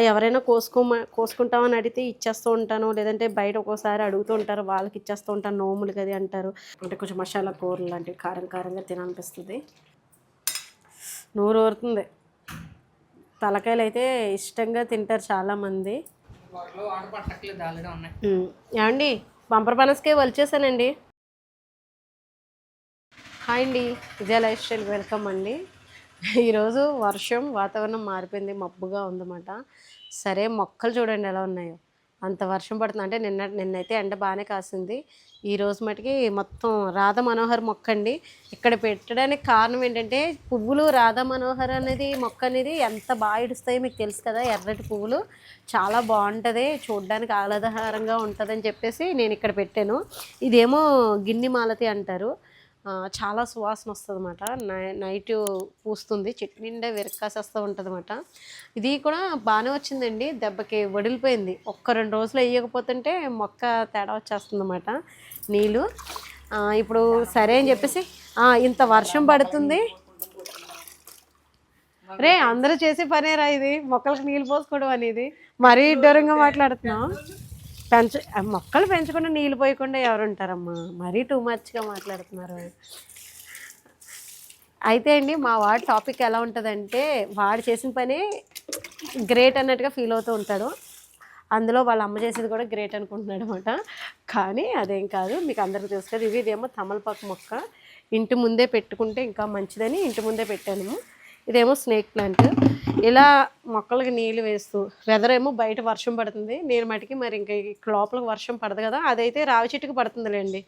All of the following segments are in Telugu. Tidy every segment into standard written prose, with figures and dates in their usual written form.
ఎవరైనా కోసుకుంటామని అడిగితే ఇచ్చేస్తూ ఉంటాను, లేదంటే బయట ఒక్కోసారి అడుగుతూ ఉంటారు, వాళ్ళకి ఇచ్చేస్తూ ఉంటాను, నోములు అది అంటారు. అంటే కొంచెం మసాలా కూరలు లాంటివి కారం కారంగా తినాలనిపిస్తుంది. నోరు ఊరుతుంది. తలకాయలు అయితే ఇష్టంగా తింటారు చాలామంది. ఏమండి, బంపర్ పనసకాయ వలిచేసానండి. హాయ్ అండి, విజయ లైఫ్ స్టైల్ వెల్కమ్ అండి. ఈరోజు వర్షం, వాతావరణం మారిపోయింది, మబ్బుగా ఉందన్నమాట. సరే, మొక్కలు చూడండి ఎలా ఉన్నాయో. అంత వర్షం పడుతుంది. అంటే నిన్నైతే ఎండ బాగానే కాసింది. ఈరోజు మటుకి మొత్తం రాధా మనోహర్ మొక్క అండి. ఇక్కడ పెట్టడానికి కారణం ఏంటంటే, పువ్వులు రాధా మనోహర్ అనేది మొక్క అనేది ఎంత బాగా ఇడుస్తాయో మీకు తెలుసు కదా. ఎర్రటి పువ్వులు చాలా బాగుంటుంది, చూడడానికి ఆహ్లాదకరంగా ఉంటుందని చెప్పేసి నేను ఇక్కడ పెట్టాను. ఇదేమో గిన్నె మాలతి అంటారు. చాలా సువాసన వస్తుంది అన్నమాట. నైట్ పూస్తుంది, చెట్టు నిండా విరక్కాసేస్తూ ఉంటుంది అన్నమాట. ఇది కూడా బాగానే వచ్చిందండి, దెబ్బకి వడిలిపోయింది. 1-2 రోజులు వేయకపోతుంటే మొక్క తేడా వచ్చేస్తుంది అన్నమాట. నీళ్ళు ఇప్పుడు సరే అని చెప్పేసి ఇంత వర్షం పడుతుంది రే, అందరూ చేసే పనేరా ఇది, మొక్కలకు నీళ్ళు పోసుకోవడం అనేది. మరీ దూరంగా మాట్లాడుతున్నాం. మొక్కలు పెంచకుండా నీళ్ళు పోయకుండా ఎవరు ఉంటారమ్మా, మరీ టూ మచ్గా మాట్లాడుతున్నారు. అయితే అండి, మా వాడి టాపిక్ ఎలా ఉంటుందంటే, వాడు చేసిన పని గ్రేట్ అన్నట్టుగా ఫీల్ అవుతూ ఉంటాడు. అందులో వాళ్ళ అమ్మ చేసేది కూడా గ్రేట్ అనుకుంటున్నాడు అనమాట. కానీ అదేం కాదు, మీకు అందరికీ తెలుసు కదా. ఇదేమో తమలపాకు మొక్క, ఇంటి ముందే పెట్టుకుంటే ఇంకా మంచిదని ఇంటి ముందే పెట్టాను. ఇదేమో స్నేక్ ప్లాంట్. ఇలా మొక్కలకి నీళ్ళు వేస్తూ, వెదర్ ఏమో బయట వర్షం పడుతుంది, నేను మటుకి మరి ఇంకా లోపలికి వర్షం పడదు కదా. అదైతే రావి చెట్టుకి పడుతుందిలేండి.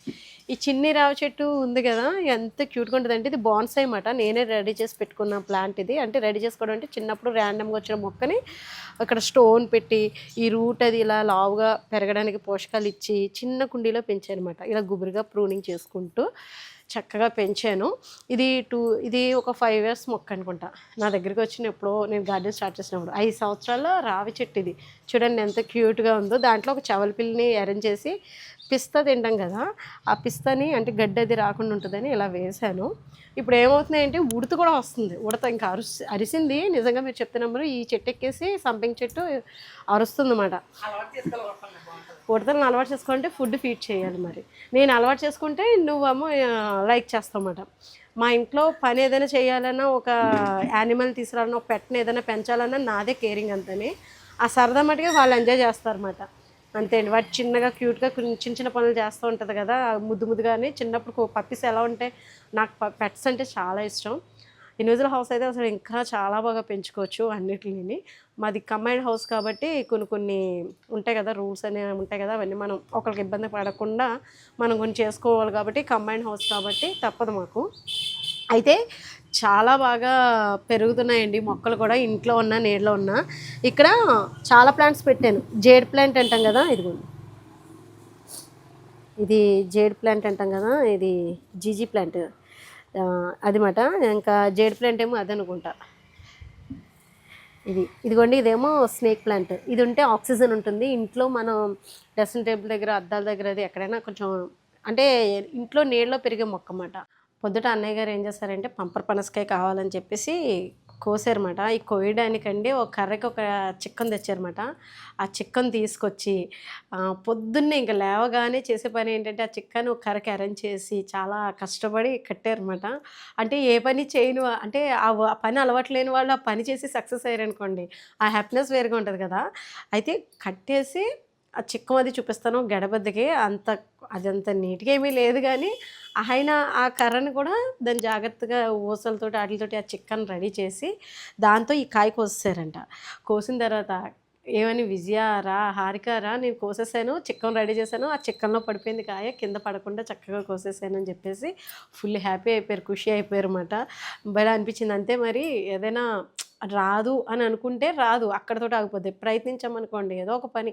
ఈ చిన్ని రావి చెట్టు ఉంది కదా, ఎంత క్యూట్గా ఉంటుంది అంటే, ఇది బాన్సాయి అన్నమాట. నేనే రెడీ చేసి పెట్టుకున్న ప్లాంట్ ఇది. అంటే రెడీ చేసుకోవడం అంటే, చిన్నప్పుడు ర్యాండమ్గా వచ్చిన మొక్కని అక్కడ స్టోన్ పెట్టి ఈ రూట్ అది ఇలా లావుగా పెరగడానికి పోషకాలు ఇచ్చి చిన్న కుండీలో పెంచాను అనమాట. ఇలా గుబురుగా ప్రూనింగ్ చేసుకుంటూ చక్కగా పెంచాను. ఇది ఒక 5 years మొక్క అనుకుంటా. నా దగ్గరికి వచ్చినప్పుడు నేను గార్డెన్ స్టార్ట్ చేసినప్పుడు 5 సంవత్సరాల్లో రావి చెట్టు ఇది. చూడండి ఎంత క్యూట్గా ఉందో. దాంట్లో ఒక చవలపిల్లిని అరేంజ్ చేసి పిస్తా తింటాం కదా, ఆ పిస్తాని అంటే గడ్డి అది రాకుండా ఉంటుందని ఇలా వేశాను. ఇప్పుడు ఏమవుతుంది అంటే, ఉడత కూడా వస్తుంది. ఉడత ఇంకా అరిసింది నిజంగా, మీరు చెప్తున్నప్పుడు ఈ చెట్టు ఎక్కేసి సంపింగ్ చెట్టు అరుస్తుంది అన్నమాట. ఉడతలను అలవాటు చేసుకోవాలంటే ఫుడ్ ఫీడ్ చేయాలి. మరి నేను అలవాటు చేసుకుంటే నువ్వేమో లైక్ చేస్తావన్నమాట. మా ఇంట్లో పని ఏదైనా చేయాలన్నా, ఒక యానిమల్ తీసుకురాలన్నా, ఒక పెట్ని ఏదైనా పెంచాలన్నా నాదే కేరింగ్ అంతని. ఆ సరదా మటుగా వాళ్ళు ఎంజాయ్ చేస్తారన్నమాట. అంతే అండి. వాటి చిన్నగా క్యూట్గా చిన్న చిన్న పనులు చేస్తూ ఉంటుంది కదా, ముద్దు ముద్దుగానే. చిన్నప్పుడు పప్పీస్ ఎలా ఉంటాయి, నాకు పెట్స్ అంటే చాలా ఇష్టం. ఇండివిజువల్ హౌస్ అయితే అసలు ఇంకా చాలా బాగా పెంచుకోవచ్చు అన్నిటిని. మాది కంబైన్డ్ హౌస్ కాబట్టి కొన్ని ఉంటాయి కదా, రూల్స్ అనేవి ఉంటాయి కదా, అవన్నీ మనం ఒకరికి ఇబ్బంది పడకుండా మనం కొన్ని చేసుకోవాలి కాబట్టి. కంబైన్డ్ హౌస్ కాబట్టి తప్పదు మాకు. అయితే చాలా బాగా పెరుగుతున్నాయండి మొక్కలు కూడా, ఇంట్లో ఉన్న నీడలో ఉన్న. ఇక్కడ చాలా ప్లాంట్స్ పెట్టాను. జేడ్ ప్లాంట్ అంటాం కదా, ఇది జేడ్ ప్లాంట్ అంటాం కదా, ఇది జీజీ ప్లాంట్ అది మాట. ఇంకా జేడ్ ప్లాంట్ ఏమో అది అనుకుంటా. ఇదిగోండి, ఇదేమో స్నేక్ ప్లాంట్. ఇది ఉంటే ఆక్సిజన్ ఉంటుంది ఇంట్లో. మనం డ్రెస్సింగ్ టేబుల్ దగ్గర, అద్దాల దగ్గర, అది ఎక్కడైనా కొంచెం అంటే ఇంట్లో నీళ్ళలో పెరిగే మొక్క అన్నమాట. పొద్దుట అన్నయ్య గారు ఏం చేస్తారంటే, పంపర్ పనసకాయ కావాలని చెప్పేసి కోసారన్నమాట. ఈ కోయడానికండి ఒక కర్రకి ఒక చిక్కను తెచ్చారన్నమాట. ఆ చిక్కను తీసుకొచ్చి పొద్దున్నే ఇంకా లేవగానే చేసే పని ఏంటంటే, ఆ చిక్కను ఒక కర్రకి అరేంజ్ చేసి చాలా కష్టపడి కట్టారన్నమాట. అంటే ఏ పని చేయను అంటే, ఆ పని అలవాటు లేని వాళ్ళు ఆ పని చేసి సక్సెస్ అయ్యారనుకోండి, ఆ హ్యాపీనెస్ వేరుగా ఉంటుంది కదా. అయితే కట్టేసి ఆ చిక్కం అది చూపిస్తాను గడబద్దకి. అదంత నీట్గా ఏమీ లేదు కానీ, ఆయన ఆ కర్రను కూడా దాన్ని జాగ్రత్తగా ఊసలతోటి వాటితోటి ఆ చిక్కను రెడీ చేసి దాంతో ఈ కాయ కోసేసారంట. కోసిన తర్వాత ఏమని, విజయ రా, హారిక రా, నేను కోసేసాను, చిక్కన్ రెడీ చేశాను, ఆ చిక్కన్లో పడిపోయింది కాయ, కింద పడకుండా చక్కగా కోసేసాను అని చెప్పేసి ఫుల్ హ్యాపీ అయిపోయారు, ఖుషి అయిపోయారు అన్నమాట. భలే అనిపించింది. అంతే, మరి ఏదైనా రాదు అని అనుకుంటే రాదు, అక్కడతోటి ఆగిపోద్ది. ప్రయత్నించామనుకోండి ఏదో ఒక పని,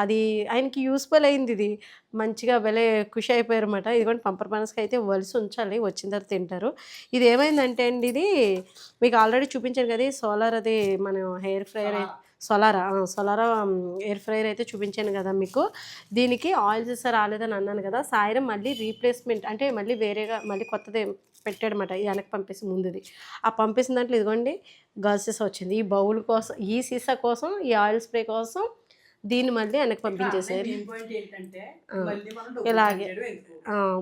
అది ఆయనకి యూస్ఫుల్ అయింది. ఇది మంచిగా భలే ఖుషి అయిపోయారు అన్నమాట. ఇదిగోండి, పంపర్ పనసకాయ అయితే వలిసి ఉంచాలి, వచ్చిన తర్వాత తింటారు. ఇది ఏమైందంటే అండి, ఇది మీకు ఆల్రెడీ చూపించాను కదా, సోలార్ అది మన hair fryer, Solara air fryer అయితే చూపించాను కదా మీకు. దీనికి ఆయిల్ చేస్తే రాలేదని అన్నాను కదా. సాయంత్రం మళ్ళీ రీప్లేస్మెంట్ అంటే మళ్ళీ వేరేగా మళ్ళీ కొత్తది పెట్టాడనమాట వెనక్కి పంపేసి ముందుది. ఆ పంపేసిన దాంట్లో ఇదిగోండి గాజు సీసా వచ్చింది. ఈ బౌల్ కోసం, ఈ సీసా కోసం, ఈ ఆయిల్ స్ప్రే కోసం దీన్ని మళ్ళీ వెనక్కి పంపించేసారు. ఇలాగే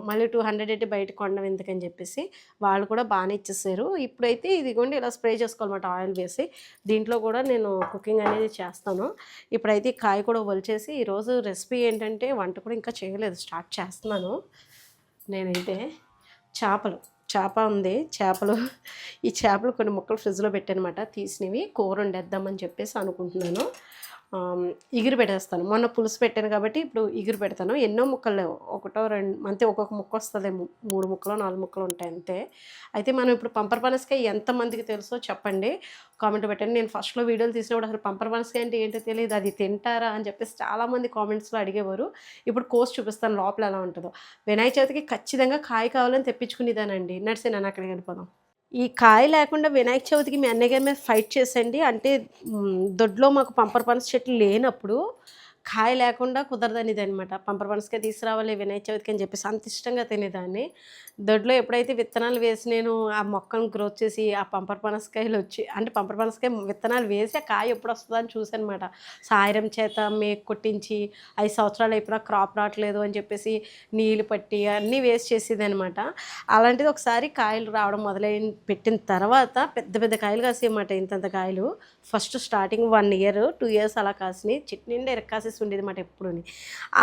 మళ్ళీ 200 ఎట్టి బయట కొనడం ఎందుకని చెప్పేసి వాళ్ళు కూడా బాగానే ఇచ్చేసారు. ఇప్పుడైతే ఇదిగోండి ఇలా స్ప్రే చేసుకోవాలన్నమాట ఆయిల్ వేసి. దీంట్లో కూడా నేను కుకింగ్ అనేది చేస్తాను. ఇప్పుడైతే ఈ కాయ కూడా ఒలిచేసి ఈరోజు రెసిపీ ఏంటంటే వంట కూడా ఇంకా చేయలేదు, స్టార్ట్ చేస్తున్నాను. నేనైతే చేప ఉంది. ఈ చేపలు కొన్ని ముక్కలు ఫ్రిడ్జ్లో పెట్టానమాట, తీసినవి కూర వండేద్దామని చెప్పేసి అనుకుంటున్నాను. ఇగురు పెట్టేస్తాను. మొన్న పులుసు పెట్టాను కాబట్టి ఇప్పుడు ఇగురు పెడతాను. ఎన్నో ముక్కలు లేవు, ఒకటో రెండు అంతే, ఒక్కొక్క ముక్క వస్తుందేమో, 3 ముక్కలు 4 ముక్కలు ఉంటాయి అంతే. అయితే మనం ఇప్పుడు పంపర్ పనసకాయ ఎంతమందికి తెలుసో చెప్పండి, కామెంట్ పెట్టండి. నేను ఫస్ట్లో వీడియోలు తీసినప్పుడు అసలు పంపర్ పనసకాయ అంటే ఏంటో తెలియదు, అది తింటారా అని చెప్పేసి చాలామంది కామెంట్స్లో అడిగేవారు. ఇప్పుడు కోసి చూపిస్తాను లోపల ఎలా ఉంటుందో. వినాయక చవితికి ఖచ్చితంగా కాయ కావాలని తెప్పించుకునేదానండి. నడిచి నన్ను అక్కడికి వెళ్ళిపోదాం. ఈ కాయ లేకుండా వినాయక చవితికి మీ అన్నయ్య గారి మీద ఫైట్ చేసండి. అంటే దొడ్లో మాకు పంపర్ పనస చెట్లు లేనప్పుడు కాయ లేకుండా కుదరదనేది అనమాట. పంపర్ పనసకాయ తీసుకురావాలి వినాయక చవితికి అని చెప్పేసి అంత ఇష్టంగా తినేదాన్ని. దొడ్లో ఎప్పుడైతే విత్తనాలు వేసి నేను ఆ మొక్కను గ్రోత్ చేసి ఆ పంపర్ పనసకాయలు వచ్చి, అంటే పంపర్ పనసకాయ విత్తనాలు వేసి ఆ కాయ ఎప్పుడు వస్తుందని చూసానమాట. సాయిరం చేత మేకు కొట్టించి 5 సంవత్సరాలు అయిపోయినా క్రాప్ రావట్లేదు అని చెప్పేసి నీళ్ళు పట్టి అన్నీ వేస్ట్ చేసేది అనమాట. అలాంటిది ఒకసారి కాయలు రావడం పెట్టిన తర్వాత పెద్ద పెద్ద కాయలు కాసేయమాట, ఇంతంత కాయలు. ఫస్ట్ స్టార్టింగ్ 1 ఇయర్ 2 ఇయర్స్ అలా కాసినాయి. చెట్టు నిండా ఎరకాసేసి ఉండేది మాట ఎప్పుడుని.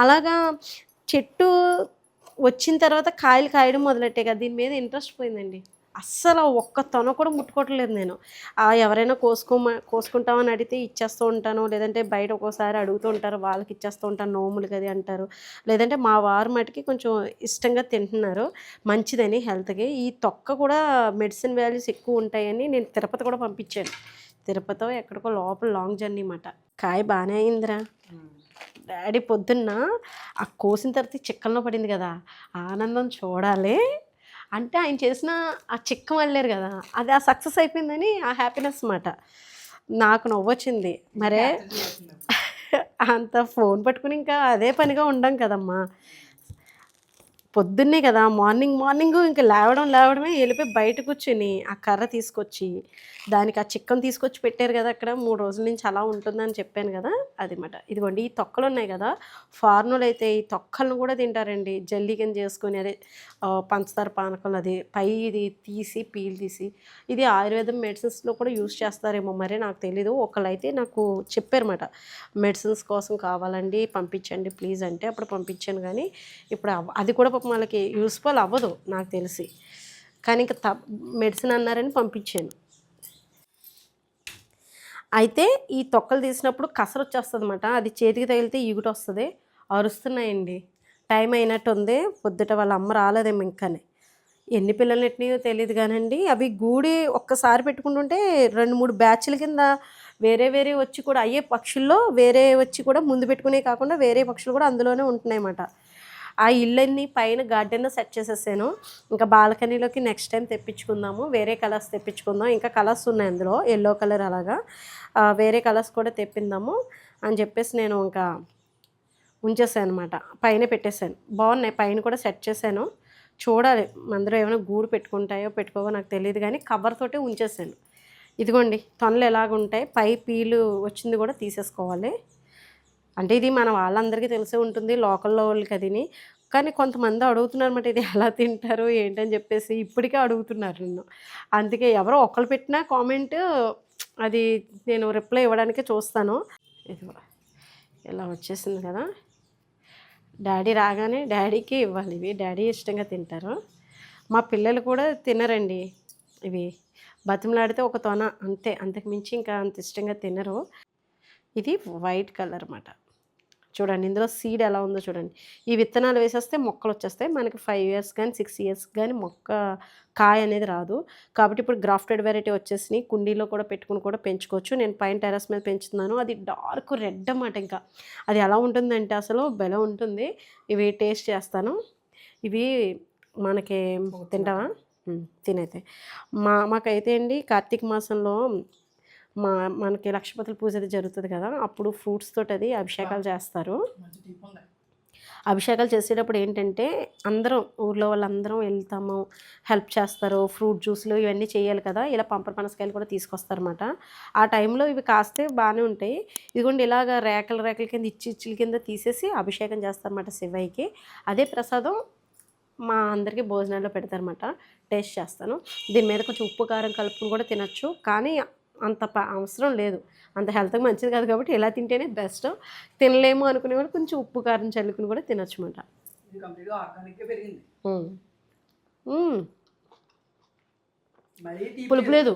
అలాగా చెట్టు వచ్చిన తర్వాత కాయలు కాయడం మొదలెట్టే కదా, దీని మీద ఇంట్రెస్ట్ పోయిందండి. అస్సలు ఒక్క తొన కూడా ముట్టుకోవట్లేదు నేను. ఎవరైనా కోసుకుంటామని అడిగితే ఇచ్చేస్తూ ఉంటాను, లేదంటే బయట ఒక్కోసారి అడుగుతూ ఉంటారు, వాళ్ళకి ఇచ్చేస్తూ ఉంటాను, నోములు కదా అంటారు. లేదంటే మా వారు మటుకి కొంచెం ఇష్టంగా తింటున్నారు, మంచిదని హెల్త్కి. ఈ తొక్క కూడా మెడిసిన్ వాల్యూస్ ఎక్కువ ఉంటాయని నేను తిరుపతి కూడా పంపించాను. తిరుపతితో ఎక్కడికో లోపల లాంగ్ జర్నీ అన్నమాట. కాయ బాగానే అయిందిరా. డాడీ పొద్దున్న ఆ కోసిన తర్వాత చిక్కల్లో పడింది కదా, ఆనందం చూడాలి. అంటే ఆయన చేసిన ఆ చిక్క వల్లేరు కదా, అది ఆ సక్సెస్ అయిపోయిందని ఆ హ్యాపీనెస్ అన్నమాట. నాకు నవ్వొచ్చింది. మరే అంత ఫోన్ పట్టుకుని ఇంకా అదే పనిగా ఉండం కదమ్మా. పొద్దున్నే కదా, మార్నింగ్ ఇంకా లేవడమే వెళ్ళిపోయి బయట కూర్చొని ఆ కర్ర తీసుకొచ్చి దానికి ఆ చిక్కను తీసుకొచ్చి పెట్టారు కదా అక్కడ, 3 రోజుల నుంచి అలా ఉంటుందని చెప్పాను కదా, అది మాట. ఇదిగోండి ఈ తొక్కలు ఉన్నాయి కదా, ఫార్నర్లు అయితే ఈ తొక్కలను కూడా తింటారండి. జల్లీ కింద చేసుకొని, అదే పంచదార పానకం, అది పై ఇది తీసి పీల్ తీసి, ఇది ఆయుర్వేదం మెడిసిన్స్లో కూడా యూజ్ చేస్తారేమో మరి నాకు తెలీదు. ఒకళ్ళు అయితే నాకు చెప్పారన్నమాట, మెడిసిన్స్ కోసం కావాలండి పంపించండి ప్లీజ్ అంటే, అప్పుడు పంపించాను. కానీ ఇప్పుడు అది కూడా పాపం వాళ్ళకి యూస్ఫుల్ అవ్వదు నాకు తెలిసి, కానీ ఇంకా మెడిసిన్ అన్నారని పంపించాను. అయితే ఈ తొక్కలు తీసినప్పుడు కసరు వచ్చేస్తుంది అన్నమాట, అది చేతికి తగిలితే ఈగుట వస్తుంది. అరుస్తున్నాయండి. టైం అయినట్టు ఉంది, పొద్దుట వాళ్ళ అమ్మ రాలేదేమో ఇంకానే. ఎన్ని పిల్లలు నెట్టినాయో తెలియదు కానండి, అవి గూడి ఒక్కసారి పెట్టుకుంటుంటే 2-3 బ్యాచ్ల కింద వేరే వచ్చి కూడా, అయ్యే పక్షుల్లో వేరే వచ్చి కూడా ముందు పెట్టుకునే కాకుండా వేరే పక్షులు కూడా అందులోనే ఉంటున్నాయి అన్నమాట. ఆ ఇళ్ళన్నీ పైన గార్డెన్లో సెట్ చేసేసాను. ఇంకా బాల్కనీలోకి నెక్స్ట్ టైం తెప్పించుకుందాము, వేరే కలర్స్ తెప్పించుకుందాం. ఇంకా కలర్స్ ఉన్నాయి అందులో, ఎల్లో కలర్ అలాగా వేరే కలర్స్ కూడా తెప్పిందాము అని చెప్పేసి నేను ఇంకా ఉంచేసాను అనమాట. పైన పెట్టేశాను, బాగున్నాయి. పైన కూడా సెట్ చేశాను, చూడాలి అందులో ఏమైనా గూడు పెట్టుకుంటాయో పెట్టుకోవో నాకు తెలియదు, కానీ కవర్ తోటే ఉంచేసాను. ఇదిగోండి తొనలు ఎలాగుంటాయి, పై పీలు వచ్చింది కూడా తీసేసుకోవాలి. అంటే ఇది మన వాళ్ళందరికీ తెలిసే ఉంటుంది, లోకల్లో వాళ్ళకి అదిని. కానీ కొంతమంది అడుగుతున్నారు అన్నమాట, ఇది ఎలా తింటారు ఏంటని చెప్పేసి ఇప్పటికే అడుగుతున్నారు నన్ను. అందుకే ఎవరో ఒకళ్ళు పెట్టినా కామెంట్, అది నేను రిప్లై ఇవ్వడానికే చూస్తాను. ఇది ఇలా వచ్చేసింది కదా, డాడీ రాగానే డాడీకి ఇవ్వాలి. ఇవి డాడీ ఇష్టంగా తింటారు, మా పిల్లలు కూడా తినరండి. ఇవి బతిమలాడితే ఒక తొన అంతే, అంతకు మించి ఇంకా అంత ఇష్టంగా తినరు. ఇది వైట్ కలర్ అన్నమాట. చూడండి ఇందులో సీడ్ ఎలా ఉందో చూడండి. ఈ విత్తనాలు వేసేస్తే మొక్కలు వచ్చేస్తాయి. మనకి 5 ఇయర్స్ కానీ 6 ఇయర్స్ కానీ మొక్క కాయ అనేది రాదు. కాబట్టి ఇప్పుడు గ్రాఫ్టెడ్ వెరైటీ వచ్చేసినాయి, కుండీలో కూడా పెట్టుకుని కూడా పెంచుకోవచ్చు. నేను పైన టెర్రస్ మీద పెంచుతున్నాను. అది డార్క్ రెడ్ అన్నమాట. ఇంకా అది ఎలా ఉంటుందంటే అసలు భలే ఉంటుంది. ఇవి టేస్ట్ చేస్తాను. ఇవి మనకి తింటావా? తినైతే మాకైతే అండి కార్తీక మాసంలో మనకి లక్షపతుల పూజ అది జరుగుతుంది కదా, అప్పుడు ఫ్రూట్స్ తోటి అది అభిషేకాలు చేస్తారు. అభిషేకాలు చేసేటప్పుడు ఏంటంటే అందరం ఊర్లో వాళ్ళందరం వెళ్తాము, హెల్ప్ చేస్తారు. ఫ్రూట్ జ్యూస్లు ఇవన్నీ చేయాలి కదా, ఇలా పంపర పనసకాయలు కూడా తీసుకొస్తారన్నమాట. ఆ టైంలో ఇవి కాస్తే బాగానే ఉంటాయి. ఇదిగోండి ఇలాగ రేకల రేకల కింద ఇచ్చిల కింద తీసేసి అభిషేకం చేస్తారన్నమాట శివయ్యకి. అదే ప్రసాదం మా అందరికీ భోజనాల్లో పెడతారన్నమాట. టేస్ట్ చేస్తాను. దీని మీద కొంచెం ఉప్పు కారం కలుపుకొని కూడా తినచ్చు, కానీ అంత అవసరం లేదు. అంత హెల్త్కి మంచిది కాదు కాబట్టి ఇలా తింటేనే బెస్ట్. తినలేము అనుకునేవాళ్ళు కొంచెం ఉప్పు కారం చల్లుకుని కూడా తినచ్చు అన్నమాట. పులుపు లేదు,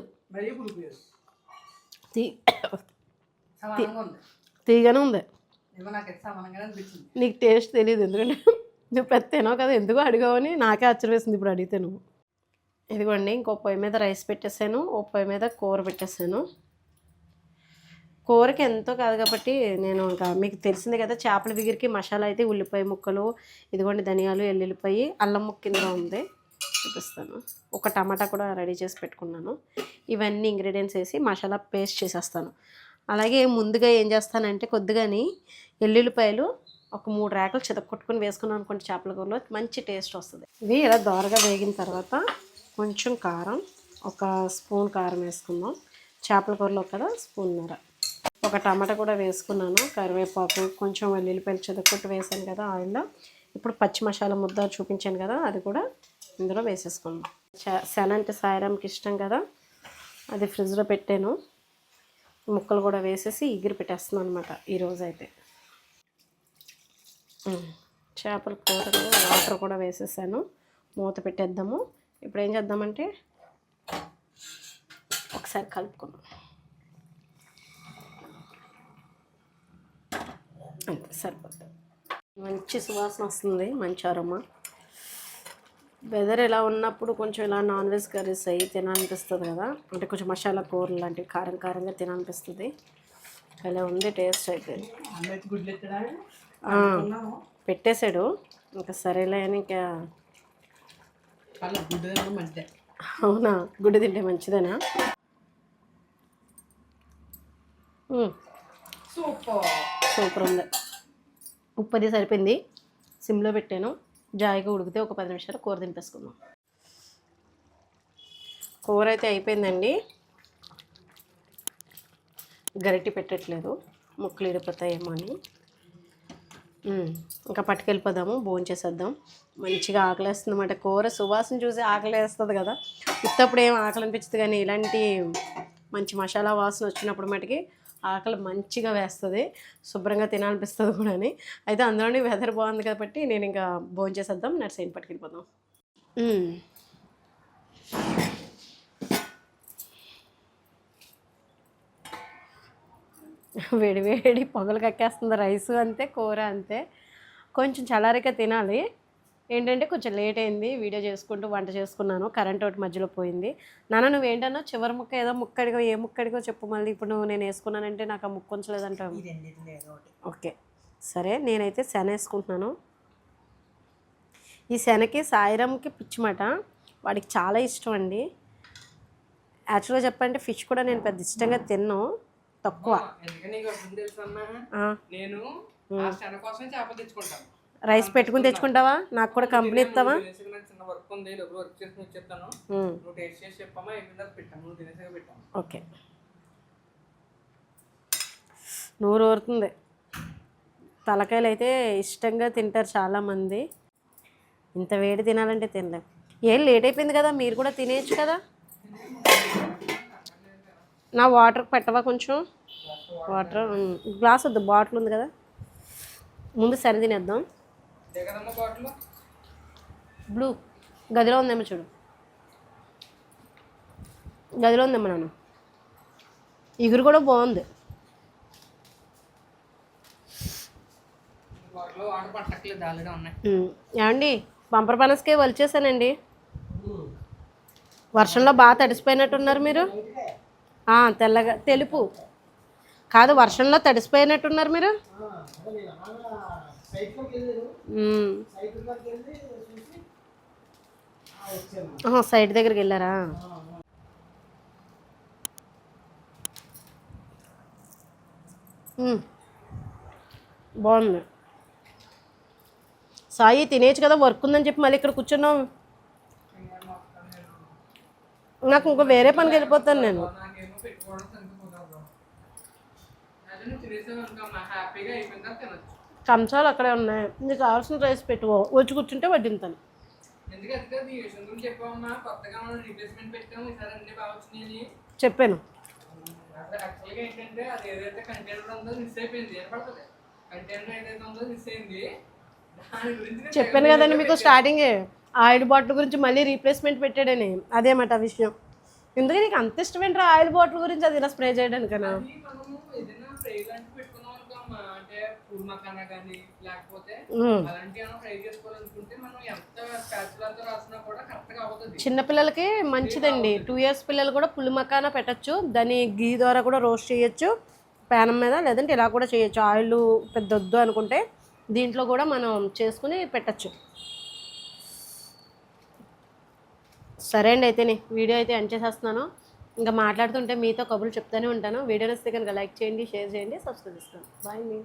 తీగానే ఉంది. నీకు టేస్ట్ తెలియదు, ఎందుకంటే నువ్వు పెద్ద తినవు కదా, ఎందుకో అడిగావని నాకే ఆశ్చర్యం వేసింది ఇప్పుడు అడిగితే నువ్వు. ఇదిగోండి ఇంకో పొయ్యి మీద రైస్ పెట్టేసాను, ఓ పొయ్యి మీద కూర పెట్టేసాను. కూరకి ఎంతో కాదు కాబట్టి నేను ఇంకా మీకు తెలిసిందే కదా, చేపల విగిరికి మసాలా అయితే ఉల్లిపాయ ముక్కలు, ఇదిగోండి ధనియాలు, ఎల్లుల్లిపాయ, అల్లం ముక్క కింద ఉంది, చూపిస్తాను. ఒక టమాటా కూడా రెడీ చేసి పెట్టుకున్నాను. ఇవన్నీ ఇంగ్రీడియంట్స్ వేసి మసాలా పేస్ట్ చేసేస్తాను. అలాగే ముందుగా ఏం చేస్తానంటే కొద్దిగాని ఎల్లుల్లిపాయలు ఒక 3 రేకలు చితక్కొట్టుకుని వేసుకున్నాను అనుకోండి, చేపల కూరలో మంచి టేస్ట్ వస్తుంది. ఇవి ఇలా దోరగా వేగిన తర్వాత కొంచెం కారం, ఒక స్పూన్ కారం వేసుకుందాం. చేపల కూరలో కదా స్పూన్నర. ఒక టమాటా కూడా వేసుకున్నాను, కరివేపాకు, కొంచెం వెల్లుల్లిపాయలు చితక్కొట్టు వేసాను కదా ఆయిల్లో. ఇప్పుడు పచ్చి మసాలా ముద్ద చూపించాను కదా, అది కూడా ఇందులో వేసేసుకుందాం. శన అంటే సాయిరామ్కి ఇష్టం కదా, అది ఫ్రిడ్జ్లో పెట్టాను. ముక్కలు కూడా వేసేసి ఎగిరి పెట్టేస్తున్నాను అనమాట ఈరోజు అయితే. చేపల కూరలో వాటర్ కూడా వేసేసాను, మూత పెట్టేద్దాము. ఇప్పుడు ఏం చేద్దామంటే ఒకసారి కలుపుకుందాం. అంతే సరిపోతుంది. మంచి సువాసన వస్తుంది, మంచి అరోమా. వెదర్ ఇలా ఉన్నప్పుడు కొంచెం ఇలా నాన్ వెజ్ కర్రీస్ అయ్యి తినాలనిపిస్తుంది కదా, అంటే కొంచెం మసాలా కూరలు లాంటివి కారం కారంగా తినాలనిపిస్తుంది. అలా ఉంది టేస్ట్ అయితే. పెట్టేశాడు, ఇంకా సరేలే అని. ఇంకా అవునా, గుడ్డు తింటే మంచిదేనా? సూపర్ ఉంది. ఉప్పు అది సరిపోయింది. సిమ్లో పెట్టాను, జాయిగా ఉడికితే ఒక 10 నిమిషాలు కూర దింపేసుకుందాం. కూర అయితే అయిపోయిందండి. గరిటె పెట్టట్లేదు, ముక్కలు ఇరిపోతాయేమో అని. ఇంకా పట్టుకెళ్ళిపోదాము, భోంచేసేద్దాం. మంచిగా ఆకలేస్తుంది అన్నమాట. కూర సువాసన చూసి ఆకలి వేస్తుంది కదా, ఉత్తప్పుడు ఏం ఆకలి అనిపించదు, కానీ ఇలాంటి మంచి మసాలా వాసన వచ్చినప్పుడు మటుకి ఆకలి మంచిగా వేస్తుంది, శుభ్రంగా తినాలనిపిస్తుంది కూడా అని. అయితే అందులోని వెదర్ బాగుంది కాబట్టి నేను ఇంకా భోంచేసేద్దాం, నర్సైన్ పట్టుకెళ్ళిపోదాం. వేడి వేడి పొగలు కక్కేస్తుంది. రైసు అంతే, కూర అంతే. కొంచెం చల్లారిక తినాలి. ఏంటంటే కొంచెం లేట్ అయింది, వీడియో చేసుకుంటూ వంట చేసుకున్నాను. కరెంట్ ఒకటి మధ్యలో పోయింది. నాన్న నువ్వేంటన్నా చివరి ముక్క ఏదో ముక్క అడిగో, ఏ ముక్క అడిగో చెప్పు. మళ్ళీ ఇప్పుడు నువ్వు నేను వేసుకున్నానంటే నాకు ఆ ముక్క ఉంచలేదంటావు. ఓకే సరే, నేనైతే శన వేసుకుంటున్నాను. ఈ శనకి సాయిరామ్కి పిచ్చిమాట, వాడికి చాలా ఇష్టం అండి. యాక్చువల్గా చెప్పాలంటే ఫిష్ కూడా నేను పెద్ద ఇష్టంగా తిన్నాను, తక్కువ. రైస్ పెట్టుకుని తెచ్చుకుంటావా? నాకు కూడా కంపెనీ ఇస్తావా? ఓకే, నూరు ఊరుతుంది. తలకాయలు అయితే ఇష్టంగా తింటారు చాలామంది. ఇంత వేడి తినాలంటే తినలేం. ఏం లేట్ అయిపోయింది కదా, మీరు కూడా తినేయచ్చు కదా. నా వాటర్ పెట్టవా కొంచెం? వాటర్ గ్లాస్ వద్దు, బాటిల్ ఉంది కదా. ముందు సరి తినేద్దాం. బ్లూ గదిలో ఉందేమో చూడు, గదిలో ఉందేమో నాన్న. ఇగురు కూడా బాగుంది. ఏమండి, బంపర్ పనసకే వలిచేసానండి. వర్షంలో బాగా తడిసిపోయినట్టున్నారు మీరు. తెల్లగా తెలుపు కాదు, వర్షంలో తడిసిపోయినట్టున్నారు మీరు. సైడ్ దగ్గరికి వెళ్ళారా? బాగుంది. సాయి తినేచ్చు కదా, వర్క్ ఉందని చెప్పి మళ్ళీ ఇక్కడ కూర్చున్నాం. నాకు ఇంకో వేరే పనికి వెళ్ళిపోతాను నేను. నాకేమో పెట్టుకోవడం సంతోషం. అదే నువ్వు తినేసావనుకమ్మా హ్యాపీగా అయిపోయిందా తినొచ్చు. కంచాలు అక్కడే ఉన్నాయి, నీకు కావాల్సిన రైస్ పెట్టుకో, వచ్చి కూర్చుంటే వడ్డింతాను. ఎందుకు అది కాదు, ఈ విషయం గురించి చెప్పామమ్మా. కొత్తగా మనం రీప్లేస్మెంట్ పెట్టాము, ఈసారి అన్ని బాగా వచ్చినాయి చెప్పాను. అసలు యాక్చువల్గా ఏంటంటే అది ఏదైతే కంటైనర్ ఉందో మిస్ అయిపోయింది, ఏర్పడుతుంది. కంటైనర్ ఏదైతే ఉందో మిస్ అయింది, దాని గురించి నేను చెప్పాను కదండి మీకు స్టార్టింగే, ఆయిల్ బాటిల్ గురించి మళ్ళీ రీప్లేస్మెంట్ పెట్టాడని. అదేమాట విషయం. ఎందుకు నీకు అంత ఇష్టమేంట్రా ఆయిల్ బాటిల్ గురించి అది ఇలా స్ప్రే చేయడానికన్నా? అది మనము ఏదైనా ఫ్రై లాంటివి పెట్టుకున్నాం అనుకోమ్మా, అంటే పూల్ మకానా కానీ లేకపోతే అలాంటి ఏమైనా ఫ్రై చేసుకోవాలనుకుంటే మనం ఎంత స్పాచులాతో రాసినా కూడా కరెక్ట్గా అవుతుంది. చిన్నపిల్లలకి మంచిదండి. 2 years పిల్లలు కూడా పులి మకానా పెట్టచ్చు, దాన్ని గీ ద్వారా కూడా రోస్ట్ చేయొచ్చు ప్యానం మీద, లేదంటే ఇలా కూడా చేయొచ్చు. ఆయిల్ పెద్ద వద్దు అనుకుంటే దీంట్లో కూడా మనం చేసుకుని పెట్టచ్చు. సరే అండి, అయితే వీడియో అయితే ఎండ్ చేసేస్తున్నాను. ఇంకా మాట్లాడుతుంటే మీతో కబుర్లు చెప్తూనే ఉంటాను. వీడియో నచ్చితే కనుక లైక్ చేయండి, షేర్ చేయండి, సబ్స్క్రైబ్ చేసుకోండి. బాయ్ అండి.